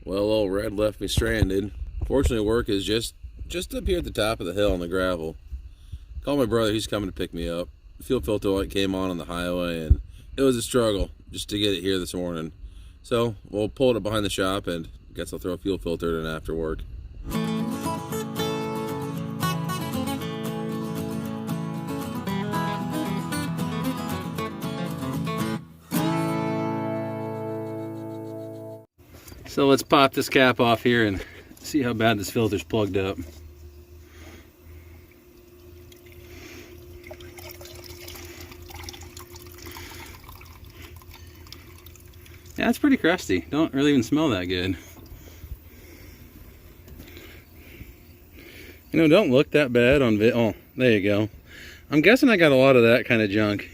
Well, old Red left me stranded. Fortunately, work is just up here at the top of the hill on the gravel. Called my brother, he's coming to pick me up. The fuel filter light came on the highway, and it was a struggle just to get it here this morning. So we'll pull it up behind the shop, and guess I'll throw a fuel filter in after work. So let's pop this cap off here and see how bad this filter's plugged up. Yeah, it's pretty crusty. Don't really even smell that good. You know, don't look that bad on oh, there you go. I'm guessing I got a lot of that kind of junk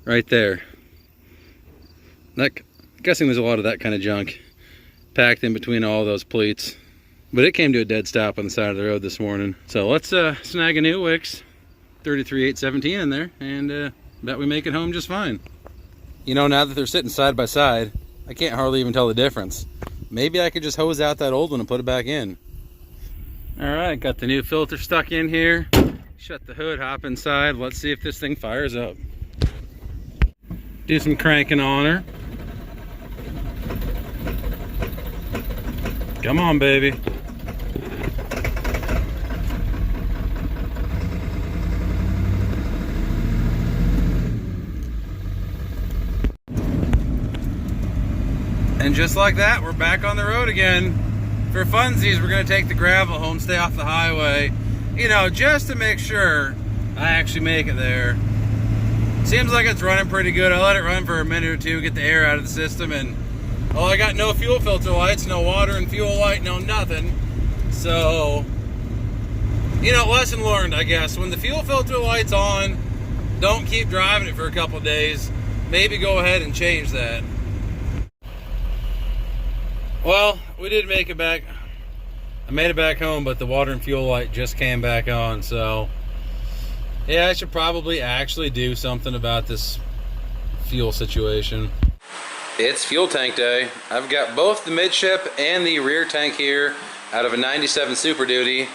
right there. Guessing there's a lot of that kind of junk packed in between all those pleats. But it came to a dead stop on the side of the road this morning. So let's snag a new Wix 33/817 in there and bet we make it home just fine. You know, now that they're sitting side by side, I can't hardly even tell the difference. Maybe I could just hose out that old one and put it back in. Alright, got the new filter stuck in here. Shut the hood, hop inside. Let's see if this thing fires up. Do some cranking on her. Come on, baby. And just like that, we're back on the road again. For funsies, we're gonna take the gravel home, stay off the highway, you know, just to make sure I actually make it there. Seems like it's running pretty good. I let it run for a minute or two, get the air out of the system, and oh, I got no fuel filter lights, no water and fuel light, no nothing. So, you know, lesson learned, I guess. When the fuel filter light's on, don't keep driving it for a couple of days. Maybe go ahead and change that. Well, we did make it back. I made it back home, but the water and fuel light just came back on. So, yeah, I should probably actually do something about this fuel situation. It's fuel tank day. I've got both the midship and the rear tank here out of a 97 Super Duty.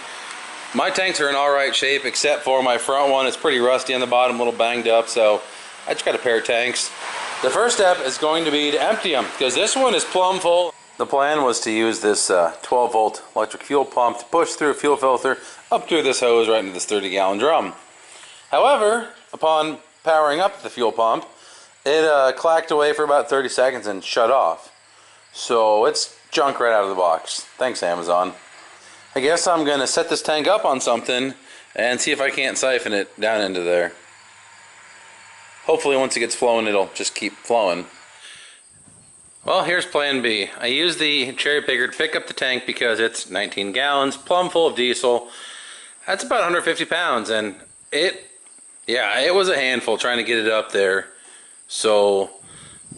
My tanks are in alright shape except for my front one. It's pretty rusty on the bottom, a little banged up, so I just got a pair of tanks. The first step is going to be to empty them because this one is plumb full. The plan was to use this 12 volt electric fuel pump to push through a fuel filter up through this hose right into this 30-gallon drum. However, upon powering up the fuel pump, it clacked away for about 30 seconds and shut off. So it's junk right out of the box. Thanks, Amazon. I guess I'm going to set this tank up on something and see if I can't siphon it down into there. Hopefully once it gets flowing, it'll just keep flowing. Well, here's plan B. I used the cherry picker to pick up the tank because it's 19 gallons, plumb full of diesel. That's about 150 pounds, and it was a handful trying to get it up there. So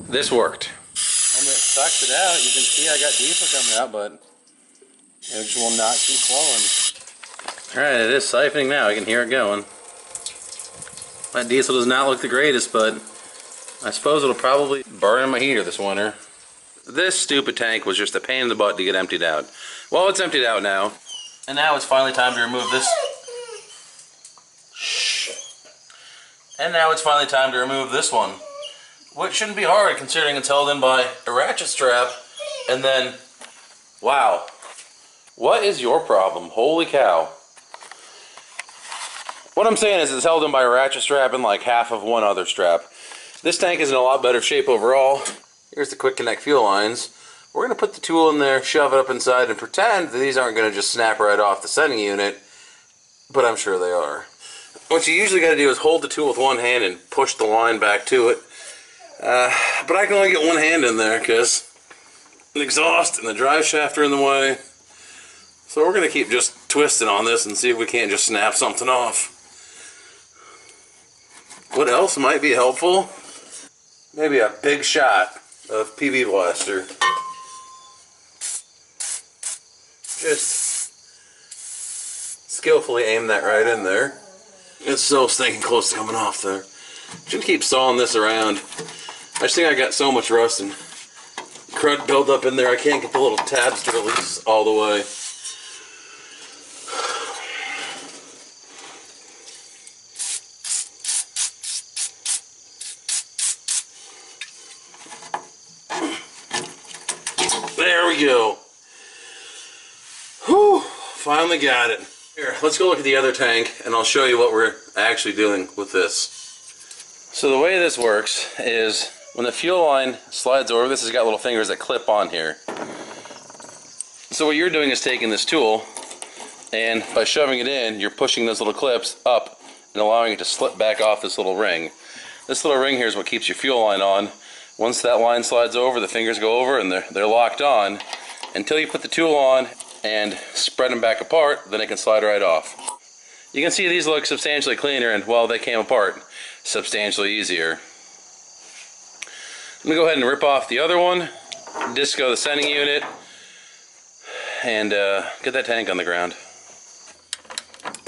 this worked. When it sucks it out, you can see I got diesel coming out, but it just will not keep flowing. Alright, it is siphoning now. I can hear it going. That diesel does not look the greatest, but I suppose it'll probably burn in my heater this winter. This stupid tank was just a pain in the butt to get emptied out. Well, it's emptied out now. And now it's finally time to remove this. Shh. And now it's finally time to remove this one. Which shouldn't be hard considering it's held in by a ratchet strap. And then, wow. What is your problem? Holy cow. What I'm saying is it's held in by a ratchet strap and like half of one other strap. This tank is in a lot better shape overall. Here's the quick connect fuel lines. We're going to put the tool in there, shove it up inside, and pretend that these aren't going to just snap right off the sending unit, but I'm sure they are. What you usually got to do is hold the tool with one hand and push the line back to it. But I can only get one hand in there because the exhaust and the drive shaft are in the way. So we're going to keep just twisting on this and see if we can't just snap something off. What else might be helpful? Maybe a big shot of PB Blaster. Just skillfully aim that right in there. It's so stinking close to coming off there. Shouldn't keep sawing this around. I just think I got so much rust and crud build up in there. I can't get the little tabs to release all the way. There we go. Whew, finally got it. Here, let's go look at the other tank and I'll show you what we're actually doing with this. So the way this works is when the fuel line slides over, this has got little fingers that clip on here. So what you're doing is taking this tool and by shoving it in, you're pushing those little clips up and allowing it to slip back off this little ring. This little ring here is what keeps your fuel line on. Once that line slides over, the fingers go over and they're locked on until you put the tool on and spread them back apart, then it can slide right off. You can see these look substantially cleaner and, well, they came apart substantially easier. I'm going to go ahead and rip off the other one, disco the sending unit, and get that tank on the ground.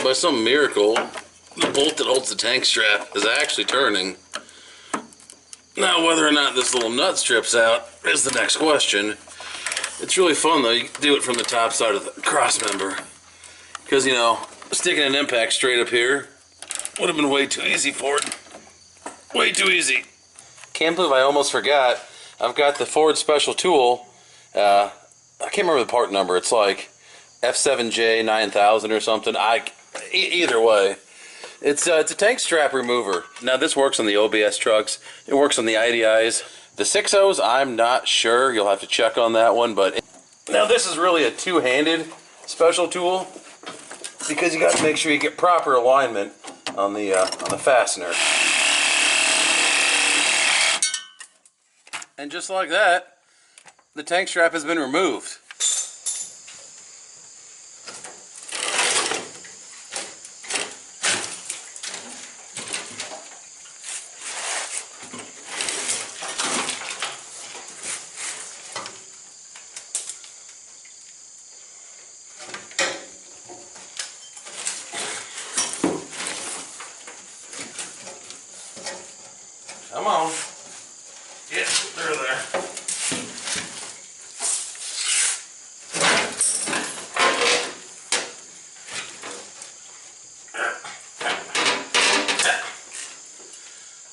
By some miracle, the bolt that holds the tank strap is actually turning. Now, whether or not this little nut strips out is the next question. It's really fun though, you can do it from the top side of the cross member. Because, you know, sticking an impact straight up here would have been way too easy for it. Way too easy. Can't believe I almost forgot. I've got the Ford special tool. I can't remember the part number. It's like F7J 9000 or something. Either way. It's a tank strap remover. Now this works on the OBS trucks. It works on the IDIs. The 6.0s, I'm not sure. You'll have to check on that one. But now this is really a two-handed special tool because you got to make sure you get proper alignment on the fastener. And just like that, the tank strap has been removed. Come on. Get through there.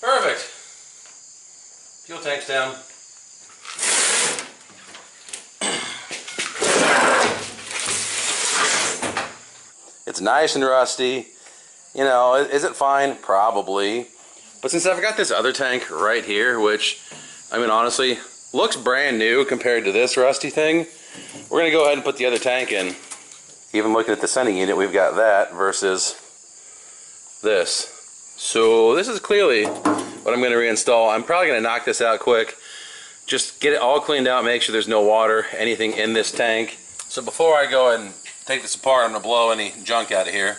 Perfect. Fuel tank's down. It's nice and rusty. You know, is it fine? Probably. But since I've got this other tank right here, which, I mean, honestly, looks brand new compared to this rusty thing, we're going to go ahead and put the other tank in. Even looking at the sending unit, we've got that versus this. So this is clearly what I'm going to reinstall. I'm probably going to knock this out quick. Just get it all cleaned out, make sure there's no water, anything in this tank. So before I go and take this apart, I'm going to blow any junk out of here.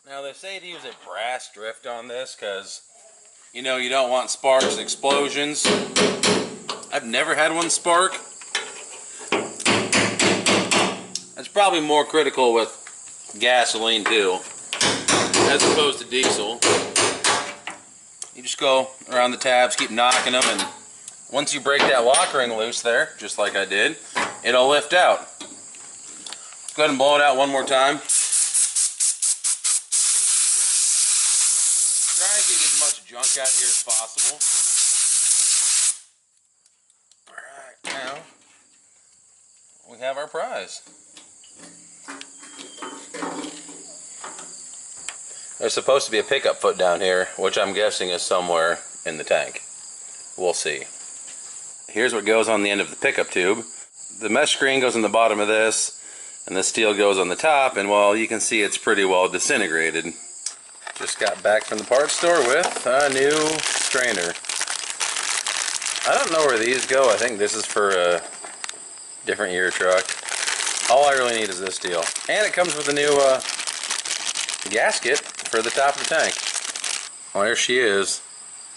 Now they say to use a brass drift on this because, you know, you don't want sparks and explosions. I've never had one spark. That's probably more critical with gasoline too, as opposed to diesel. You just go around the tabs, keep knocking them, and once you break that lock ring loose there, just like I did, it'll lift out. Go ahead and blow it out one more time. Try and get as much junk out here as possible. Alright, now we have our prize. There's supposed to be a pickup foot down here, which I'm guessing is somewhere in the tank. We'll see. Here's what goes on the end of the pickup tube. The mesh screen goes in the bottom of this, and the steel goes on the top, and well, you can see it's pretty well disintegrated. Just got back from the parts store with a new strainer. I don't know where these go. I think this is for a different year truck. All I really need is this deal. And it comes with a new gasket for the top of the tank. Well, there she is.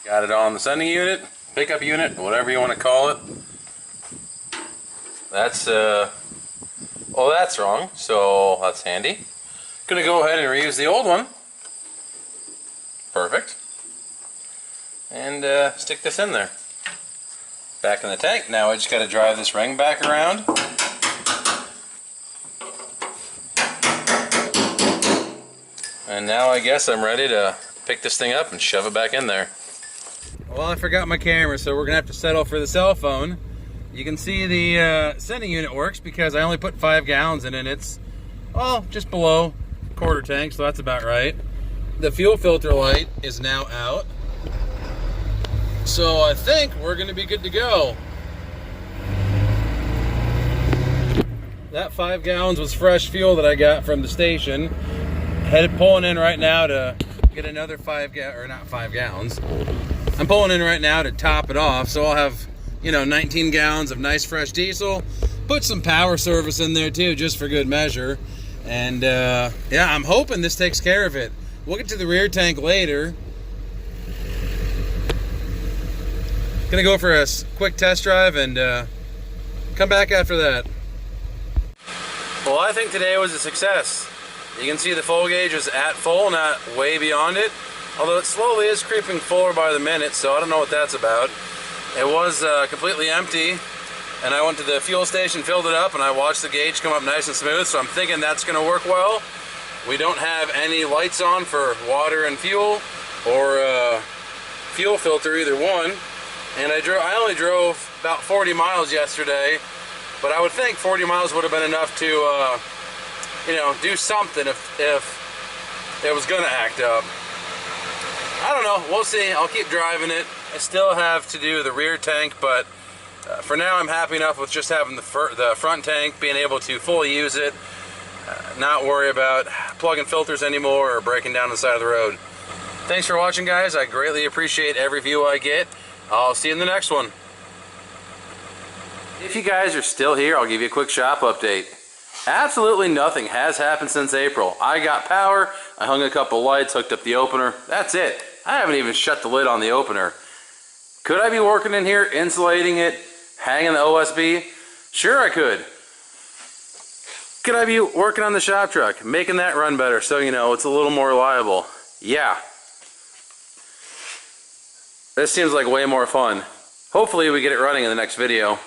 Got it on the sending unit, pickup unit, whatever you want to call it. That's, well, that's wrong, so that's handy. Gonna go ahead and reuse the old one perfect. And stick this in there. Back in the tank. Now I just got to drive this ring back around. And now I guess I'm ready to pick this thing up and shove it back in there. Well, I forgot my camera, so we're going to have to settle for the cell phone. You can see the sending unit works because I only put 5 gallons in it. It's, oh, just below quarter tank, so that's about right. The fuel filter light is now out. So I think we're going to be good to go. That 5 gallons was fresh fuel that I got from the station. Headed pulling in right now to get another 5 gallons. I'm pulling in right now to top it off, so I'll have, you know, 19 gallons of nice fresh diesel. Put some power service in there too, just for good measure. And yeah, I'm hoping this takes care of it. We'll get to the rear tank later. Gonna go for a quick test drive and come back after that. Well, I think today was a success. You can see the fuel gauge is at full, not way beyond it. Although it slowly is creeping fuller by the minute, so I don't know what that's about. It was completely empty, and I went to the fuel station, filled it up, and I watched the gauge come up nice and smooth, so I'm thinking that's going to work well. We don't have any lights on for water and fuel, or fuel filter, either one. And I only drove about 40 miles yesterday, but I would think 40 miles would have been enough to you know, do something if it was going to act up. I don't know, we'll see. I'll keep driving it. I still have to do the rear tank, but for now I'm happy enough with just having the front tank, being able to fully use it, not worry about plugging filters anymore or breaking down the side of the road. Thanks for watching, guys. I greatly appreciate every view I get. I'll see you in the next one. If you guys are still here, I'll give you a quick shop update. Absolutely nothing has happened since April. I got power, I hung a couple lights, hooked up the opener. That's it. I haven't even shut the lid on the opener. Could I be working in here, insulating it, hanging the OSB? Sure I could. Could I be working on the shop truck, making that run better so you know it's a little more reliable? Yeah. This seems like way more fun. Hopefully we get it running in the next video.